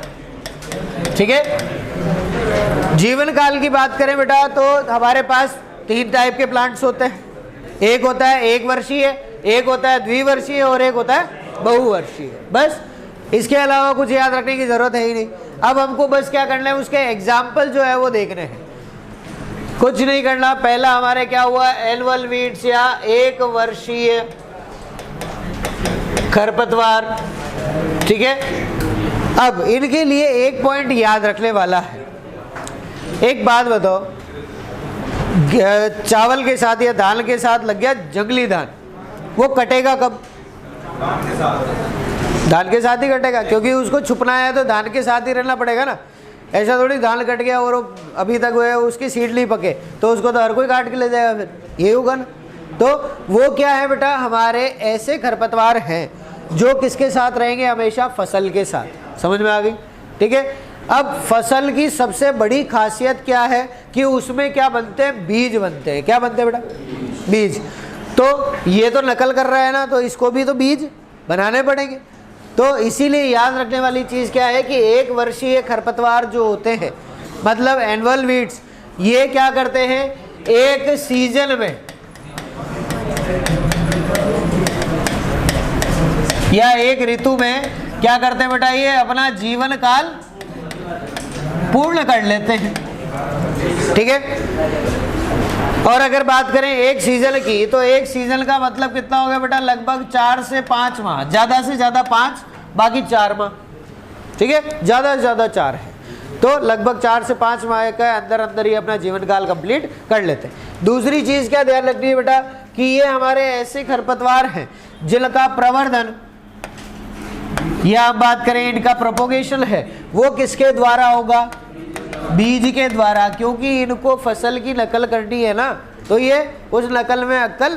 ठीक है। जीवन काल की बात करें बेटा तो हमारे पास 3 टाइप के प्लांट्स होते हैं। एक होता है 1 वर्षीय, एक होता है द्विवर्षीय और एक होता है बहुवर्षीय। बस इसके अलावा कुछ याद रखने की जरूरत है ही नहीं। अब हमको बस क्या करना है, उसके एग्जाम्पल जो है वो देखने हैं, कुछ नहीं करना। पहला हमारे क्या हुआ? एनुअल वीड्स या 1 वर्षीय खरपतवार, ठीक है। अब इनके लिए एक पॉइंट याद रखने वाला है। एक बात बताओ, चावल के साथ या दाल के साथ लग गया जंगली धान, वो कटेगा कब? धान के साथ ही कटेगा, क्योंकि उसको छुपना है तो धान के साथ ही रहना पड़ेगा ना। ऐसा थोड़ी धान कट गया और अभी तक वो है उसकी सीड नहीं पके तो उसको तो हर कोई काट के ले जाएगा, फिर ये होगा ना। तो वो क्या है बेटा, हमारे ऐसे खरपतवार हैं जो किसके साथ रहेंगे? हमेशा फसल के साथ। समझ में आ गई? ठीक है। अब फसल की सबसे बड़ी खासियत क्या है कि उसमें क्या बनते हैं? बीज बनते हैं। क्या बनते हैं बेटा? बीज। तो ये तो नकल कर रहा है ना, तो इसको भी तो बीज बनाने पड़ेंगे। तो इसीलिए याद रखने वाली चीज़ क्या है कि एक वर्षीय खरपतवार जो होते हैं, मतलब एनुअल वीड्स, ये क्या करते हैं, एक सीजन में या एक ऋतु में क्या करते हैं बेटा, ये अपना जीवन काल पूर्ण कर लेते हैं। ठीक है। और अगर बात करें एक सीजन की, तो एक सीजन का मतलब कितना हो गया बेटा, लगभग 4 से 5 माह, ज़्यादा से ज़्यादा 5, बाकी 4 माह। ठीक है, ज़्यादा से ज़्यादा 4 है, तो लगभग 4 से 5 माह के अंदर अंदर ही अपना जीवन काल कंप्लीट कर लेते हैं। दूसरी चीज़ क्या ध्यान रखनी है बेटा, कि ये हमारे ऐसे खरपतवार हैं जिनका प्रवर्धन या हम बात करें इनका प्रोपोगेशन है, वो किसके द्वारा होगा, बीज के द्वारा, क्योंकि इनको फसल की नकल करनी है ना, तो ये उस नकल में अक्ल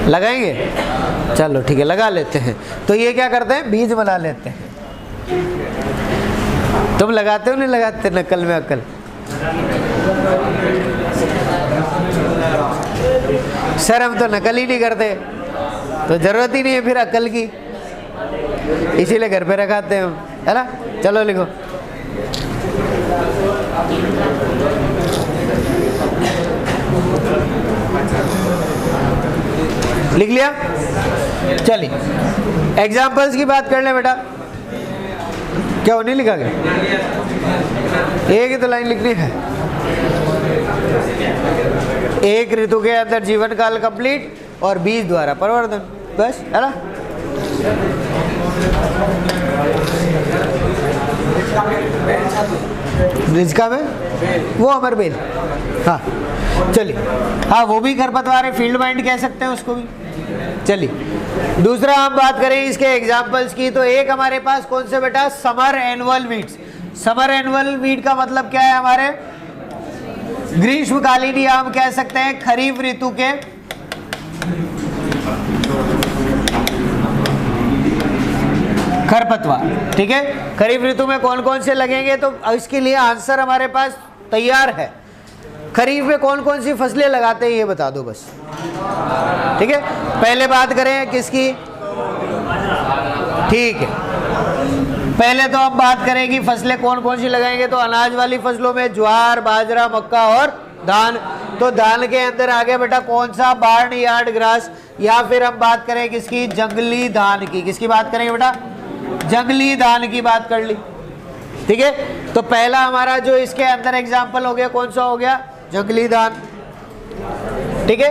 लगाएंगे। चलो ठीक है, लगा लेते हैं। तो ये क्या करते हैं, बीज बना लेते हैं। तुम लगाते हो नहीं लगाते नकल में अक्ल? सर हम तो नकल ही नहीं करते, तो जरूरत ही नहीं है फिर अक्ल की, इसीलिए घर पे रखाते हैं हम, है ना। चलो लिखो। लिख लिया? चलिए एग्जाम्पल्स की बात कर लें बेटा। क्या वो नहीं लिखा गया? एक ही तो लाइन लिखनी है। एक ऋतु के अंदर जीवन काल कंप्लीट और बीज द्वारा प्रवर्धन, बस, है ना। रिजका में वो अमर बेल, हाँ चलिए, हाँ वो भी खरपतवार है, फील्ड माइंड कह सकते हैं उसको भी। चलिए दूसरा हम बात करें इसके एग्जाम्पल्स की, तो एक हमारे पास कौन से बेटा, summer annual weeds. Summer annual weed का मतलब क्या है, हमारे ग्रीष्मकालीन या हम कह सकते हैं खरीफ ऋतु के खरपतवार। ठीक है, खरीफ ऋतु में कौन कौन से लगेंगे, तो इसके लिए आंसर हमारे पास तैयार है। खरीफ में कौन कौन सी फसलें लगाते हैं ये बता दो बस। ठीक है, पहले बात करें किसकी, ठीक है, पहले तो हम बात करें कि फसलें कौन कौन सी लगाएंगे, तो अनाज वाली फसलों में ज्वार, बाजरा, मक्का और धान। तो धान के अंदर आ गया बेटा कौन सा, बार्न यार्ड ग्रास, या फिर हम बात करें किसकी, जंगली धान की। किसकी बात करेंगे बेटा, जंगली धान की बात कर ली। ठीक है, तो पहला हमारा जो इसके अंदर एग्जाम्पल हो गया, कौन सा हो गया, जंगली धान। ठीक है,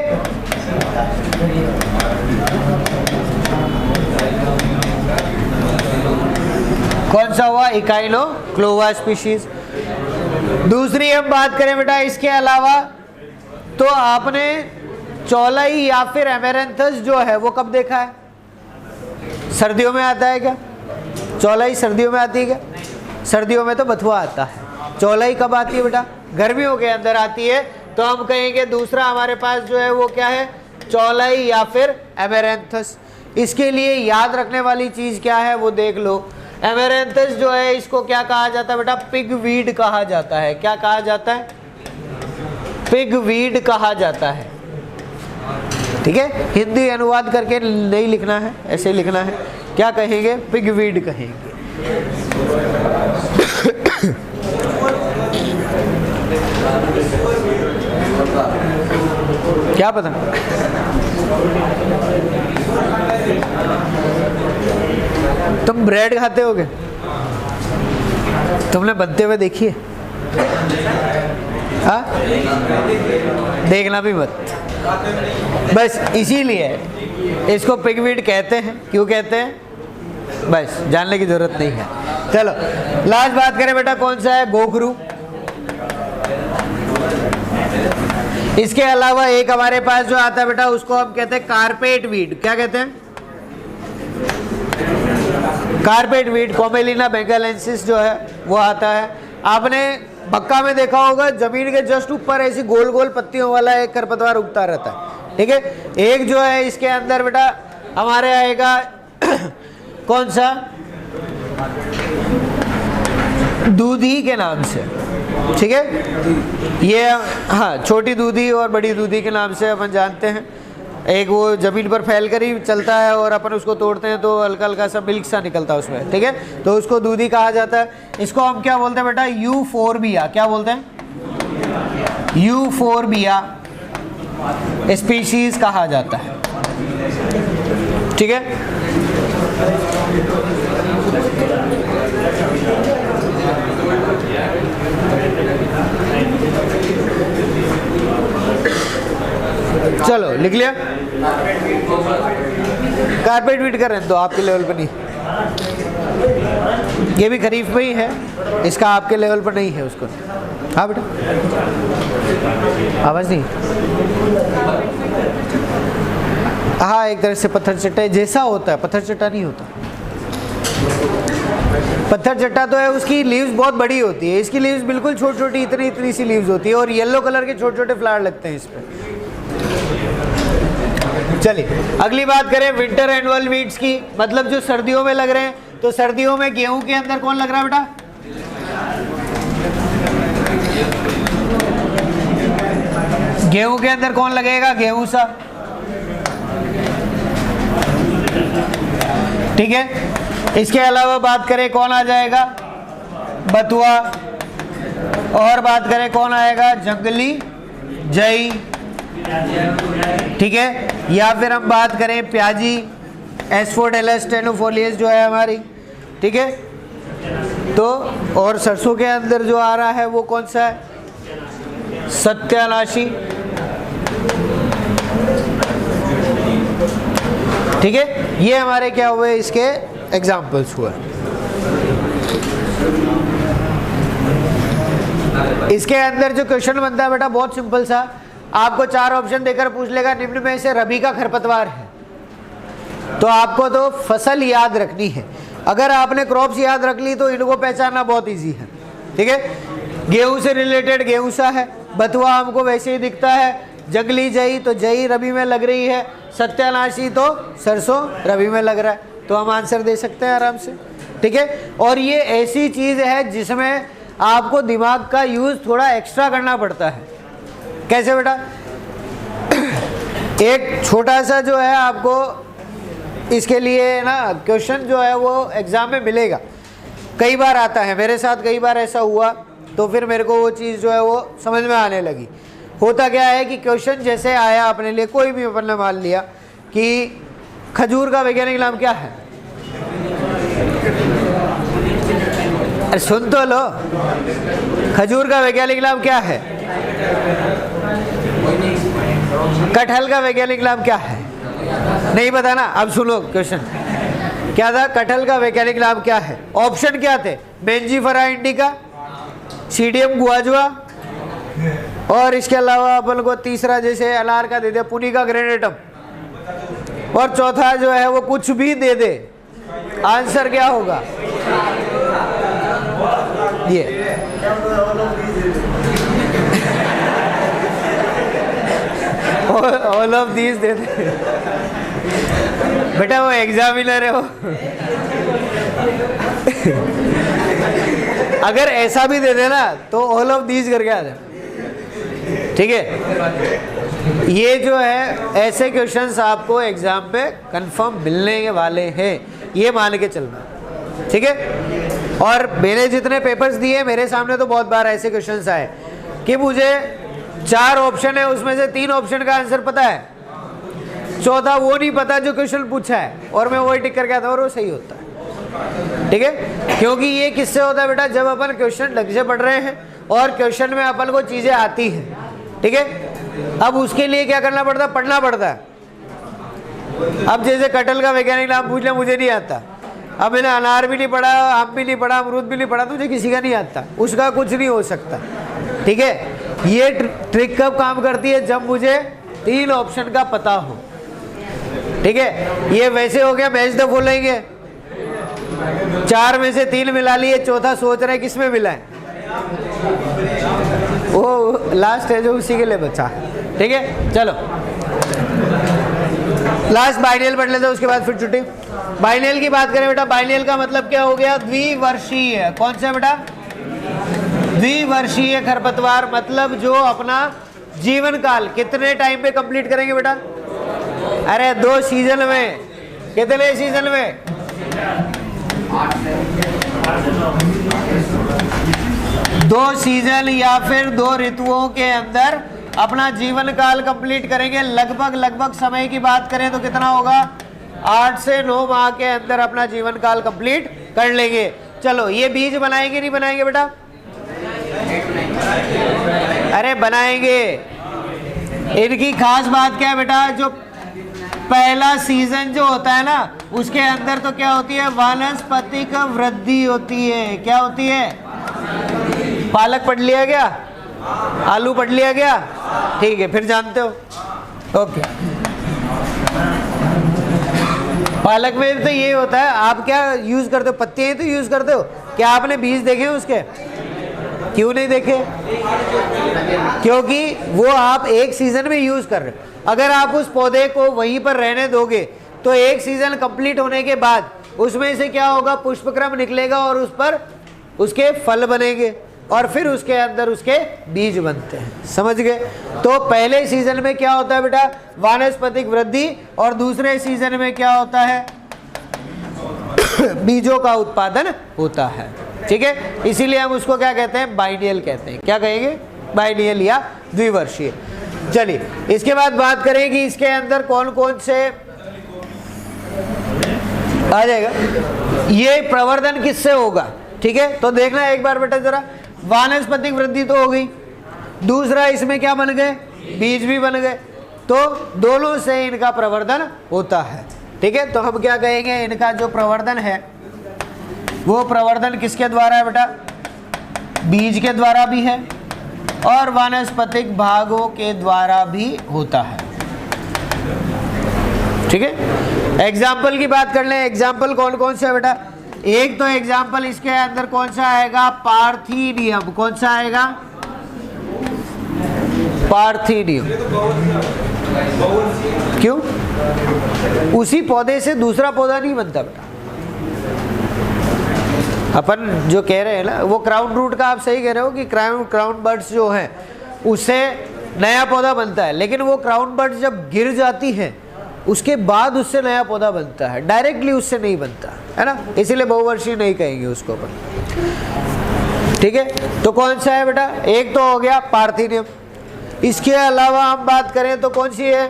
कौन सा हुआ, इकाइनोक्लोवा स्पीशीज। दूसरी हम बात करें बेटा इसके अलावा, तो आपने चौलाई या फिर एमेरेंथस जो है वो कब देखा है, सर्दियों में आता है क्या? चौलाई सर्दियों में आती है क्या? सर्दियों में तो बथुआ आता है। चौलाई कब आती है बेटा, गर्मियों के अंदर आती है। तो हम कहेंगे दूसरा हमारे पास जो है वो क्या है, चौलाई या फिर एमेरेंथस। इसके लिए याद रखने वाली चीज क्या है वो देख लो। एमेरेंथस जो है इसको क्या कहा जाता है बेटा, पिग वीड कहा जाता है। क्या कहा जाता है, पिग वीड कहा जाता है। ठीक है, हिंदी अनुवाद करके नहीं लिखना है, ऐसे लिखना है। क्या कहेंगे, पिग वीड कहेंगे। क्या पता, तुम ब्रेड खाते होगे, तुमने बनते हुए देखी है? हाँ, देखना भी मत, बस इसीलिए इसको पिगवीड कहते हैं। क्यों कहते हैं, बस जानने की जरूरत नहीं है। चलो लास्ट बात करें बेटा, कौन सा है, गोखरू। इसके अलावा एक हमारे पास जो आता है बेटा उसको हम कहते हैं कारपेट वीड। क्या कहते हैं, कारपेट वीड। कोमेलिना बेंगालेंसिस जो है वो आता है। आपने मक्का में देखा होगा, जमीन के जस्ट ऊपर ऐसी गोल गोल पत्तियों वाला एक खरपतवार उगता रहता है। ठीक है, एक जो है इसके अंदर बेटा हमारे आएगा कौन सा, दूधी के नाम से। ठीक है। ये हाँ छोटी दूधी और बड़ी दूधी के नाम से अपन जानते हैं। एक वो जमीन पर फैल कर ही चलता है और अपन उसको तोड़ते हैं तो हल्का हल्का सा मिल्क सा निकलता है उसमें, ठीक है, तो उसको दूधी कहा जाता है। इसको हम क्या बोलते हैं बेटा, यूफोरबिया। क्या बोलते हैं? यूफोरबिया स्पीशीज कहा जाता है, ठीक है। चलो लिख लिया। कारपेट वीट कर रहे हैं तो आपके लेवल पर नहीं, ये भी खरीफ में ही है, इसका आपके लेवल पर नहीं है उसको। हाँ बेटा आवाज नहीं। हाँ एक तरह से पत्थर चट्टा जैसा होता है, पत्थर चट्टा नहीं होता। पत्थर चट्टा तो है, उसकी लीव्स बहुत बड़ी होती है, इसकी लीव्स बिल्कुल छोटी छोटी इतनी इतनी सी लीव्स होती है और येलो कलर के छोटे छोटे फ्लावर लगते हैं इस पे। चलिए अगली बात करें विंटर एनुअल वीड्स की, मतलब जो सर्दियों में लग रहे हैं। तो सर्दियों में गेहूं के अंदर कौन लग रहा है बेटा? गेहूं के अंदर कौन लगेगा? गेहूं सा, ठीक है। इसके अलावा बात करें कौन आ जाएगा? बथुआ। और बात करें कौन आएगा? जंगली जई, ठीक है। या फिर हम बात करें प्याजी, एस्फोडेलस टेनुफोलियस जो है हमारी, ठीक है। तो और सरसों के अंदर जो आ रहा है वो कौन सा है? सत्यानाशी, ठीक है। ये हमारे क्या हुए, इसके एग्जाम्पल्स हुए। इसके अंदर जो क्वेश्चन बनता है बेटा बहुत सिंपल सा, आपको 4 ऑप्शन देकर पूछ लेगा निम्न में से रबी का खरपतवार है, तो आपको तो फसल याद रखनी है। अगर आपने क्रॉप्स याद रख ली तो इनको पहचानना बहुत इजी है, ठीक है। गेहूं से रिलेटेड गेहूं सा है, बथुआ हमको वैसे ही दिखता है, जंगली जई तो जई रबी में लग रही है, सत्यानाशी तो सरसों रबी में लग रहा है, तो हम आंसर दे सकते हैं आराम से, ठीक है। और ये ऐसी चीज़ है जिसमें आपको दिमाग का यूज़ थोड़ा एक्स्ट्रा करना पड़ता है। कैसे बेटा? एक छोटा सा जो है आपको इसके लिए ना क्वेश्चन जो है वो एग्ज़ाम में मिलेगा, कई बार आता है, मेरे साथ कई बार ऐसा हुआ, तो फिर मेरे को वो चीज़ जो है वो समझ में आने लगी। होता क्या है कि क्वेश्चन जैसे आया अपने लिए, कोई भी अपन ने मान लिया कि खजूर का वैज्ञानिक नाम क्या है, अरे सुन तो लो, खजूर का वैज्ञानिक नाम क्या है? कटहल का वैज्ञानिक नाम क्या है? नहीं पता ना? अब सुनो क्वेश्चन क्या था, कटहल का वैज्ञानिक नाम क्या है? ऑप्शन क्या थे? बेंजीफेरा इंडिका, सीडियम गुआजुआ, और इसके अलावा अपन को तीसरा जैसे अनार का दे दे पुनिका ग्रेनेटम, और चौथा जो है वो कुछ भी दे दे। आंसर क्या होगा? ये ऑल ऑफ दीज दे दे बेटा, वो एग्जामिनर है वो। अगर ऐसा भी दे देना तो ऑल ऑफ दीज करके आ जाए, ठीक है। ये जो है ऐसे क्वेश्चंस आपको एग्जाम पे कंफर्म मिलने वाले हैं, ये मान के चलना, ठीक है। और मैंने जितने पेपर्स दिए मेरे सामने तो बहुत बार ऐसे क्वेश्चंस आए कि मुझे 4 ऑप्शन है, उसमें से 3 ऑप्शन का आंसर पता है, चौथा वो नहीं पता जो क्वेश्चन पूछा है, और मैं वही टिक करके आता हूँ और वो सही होता है, ठीक है। क्योंकि ये किससे होता है बेटा? जब अपन क्वेश्चन ढंग से पढ़ रहे हैं और क्वेश्चन में अपन को चीज़ें आती हैं, ठीक है। अब उसके लिए क्या करना पड़ता है? पढ़ना पड़ता है। अब जैसे कटहल का वैज्ञानिक नाम पूछ लिया, मुझे नहीं आता, अब मैंने अनार भी नहीं पढ़ा, आम भी नहीं पढ़ा, अमरूद भी नहीं पढ़ा, तुझे किसी का नहीं आता, उसका कुछ नहीं हो सकता, ठीक है। ये ट्रिक कब काम करती है? जब मुझे 3 ऑप्शन का पता हो, ठीक है। ये वैसे हो गया मैच द फॉलोइंग, 4 में से 3 मिला लिए, चौथा सोच रहे किस में मिला है, वो लास्ट है जो उसी के लिए बचा, ठीक है। चलो लास्ट बाइनियल पढ़ लेते हैं, उसके बाद फिर छुट्टी। बाइनियल की बात करें बेटा, बाइनियल का मतलब क्या हो गया? द्विवर्षीय। कौन सा बेटा? द्विवर्षीय खरपतवार मतलब जो अपना जीवन काल कितने टाइम पे कंप्लीट करेंगे बेटा? अरे 2 सीजन में। कितने सीजन में? 2 सीजन या फिर 2 ऋतुओं के अंदर अपना जीवन काल कंप्लीट करेंगे। लगभग समय की बात करें तो कितना होगा? 8 से 9 माह के अंदर अपना जीवन काल कंप्लीट कर लेंगे। चलो, ये बीज बनाएंगे नहीं बनाएंगे बेटा? अरे बनाएंगे। इनकी खास बात क्या है बेटा? जो पहला सीजन जो होता है ना, उसके अंदर तो क्या होती है? वानस्पतिक वृद्धि होती है। क्या होती है? पालक पढ़ लिया गया? आलू पढ़ लिया गया? ठीक है, फिर जानते हो। ओके, पालक में तो ये होता है। आप क्या यूज करते हो? पत्तियां तो यूज करते हो। क्या आपने बीज देखे हैं उसके? क्यों नहीं देखे? क्योंकि वो आप एक सीजन में यूज कर रहे हो। अगर आप उस पौधे को वहीं पर रहने दोगे तो एक सीजन कंप्लीट होने के बाद उसमें से क्या होगा? पुष्पक्रम निकलेगा और उस पर उसके फल बनेंगे और फिर उसके अंदर उसके बीज बनते हैं। समझ गए? तो पहले सीजन में क्या होता है बेटा? वानस्पतिक वृद्धि। और दूसरे सीजन में क्या होता है? बीजों का उत्पादन होता है। ठीक है, इसीलिए हम उसको क्या कहते हैं? बाइनियल कहते हैं। क्या कहेंगे? बाइनियल या द्विवर्षीय। चलिए, इसके बाद बात करें कि इसके अंदर कौन कौन से आ जाएगा। ये प्रवर्धन किससे होगा? ठीक है, तो देखना एक बार बेटा जरा। वानस्पतिक वृद्धि तो हो गई, दूसरा इसमें क्या बन गए? बीज भी बन गए। तो दोनों से इनका प्रवर्धन होता है। ठीक है, तो हम क्या कहेंगे? इनका जो प्रवर्धन है वो प्रवर्धन किसके द्वारा है बेटा? बीज के द्वारा भी है और वानस्पतिक भागों के द्वारा भी होता है। ठीक है, एग्जाम्पल की बात कर लें। एग्जाम्पल कौन कौन से है बेटा? एक तो एग्जाम्पल इसके अंदर कौन सा आएगा? पार्थिनियम। कौन सा आएगा? पार्थिनियम। क्यों? उसी पौधे से दूसरा पौधा नहीं बनता बेटा। अपन जो कह रहे हैं ना, वो क्राउन रूट का आप सही कह रहे हो कि क्राउन बर्ड्स जो हैं उससे नया पौधा बनता है, लेकिन वो क्राउन बर्ड्स जब गिर जाती हैं उसके बाद उससे नया पौधा बनता है, डायरेक्टली उससे नहीं बनता है ना। इसीलिए बहुवर्षीय नहीं कहेंगे उसको अपन। ठीक है, तो कौन सा है बेटा? एक तो हो गया पार्थिनियम। इसके अलावा हम बात करें तो कौन सी है?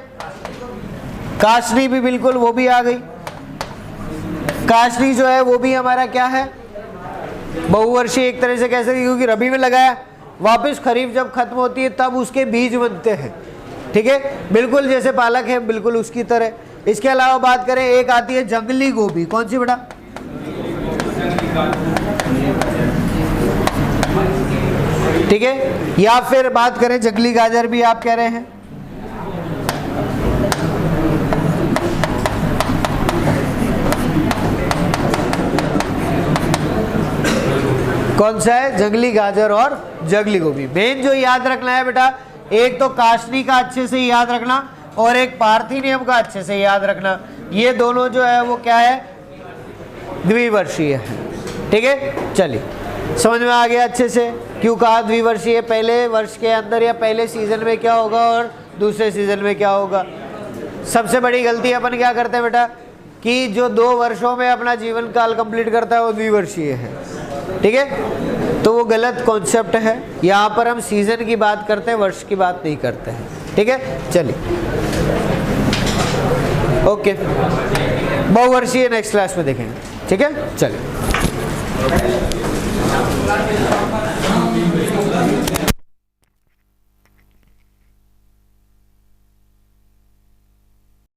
काशनी भी, बिल्कुल वो भी आ गई। काशनी जो है वो भी हमारा क्या है? बहुवर्षीय एक तरह से कह सकते, क्योंकि रबी में लगाया, वापस खरीफ जब खत्म होती है तब उसके बीज बनते हैं। ठीक है, बिल्कुल जैसे पालक है बिल्कुल उसकी तरह। इसके अलावा बात करें, एक आती है जंगली गोभी। कौन सी बेटा? ठीक है, या फिर बात करें जंगली गाजर भी आप कह रहे हैं। कौन सा है? जंगली गाजर और जंगली गोभी। मेन जो याद रखना है बेटा, एक तो काशनी का अच्छे से याद रखना और एक पार्थिनियम का अच्छे से याद रखना। ये दोनों जो है वो क्या है? द्विवर्षीय है। ठीक है, चलिए समझ में आ गया अच्छे से क्यों कहा द्विवर्षीय? पहले वर्ष के अंदर या पहले सीजन में क्या होगा और दूसरे सीजन में क्या होगा। सबसे बड़ी गलती अपन क्या करते हैं बेटा कि जो 2 वर्षों में अपना जीवन काल कंप्लीट करता है वो द्विवर्षीय है। ठीक है, तो वो गलत कॉन्सेप्ट है। यहाँ पर हम सीजन की बात करते हैं, वर्ष की बात नहीं करते हैं। ठीक है, चलिए ओके, बहुवर्षीय नेक्स्ट क्लास में देखेंगे। ठीक है, चलिए।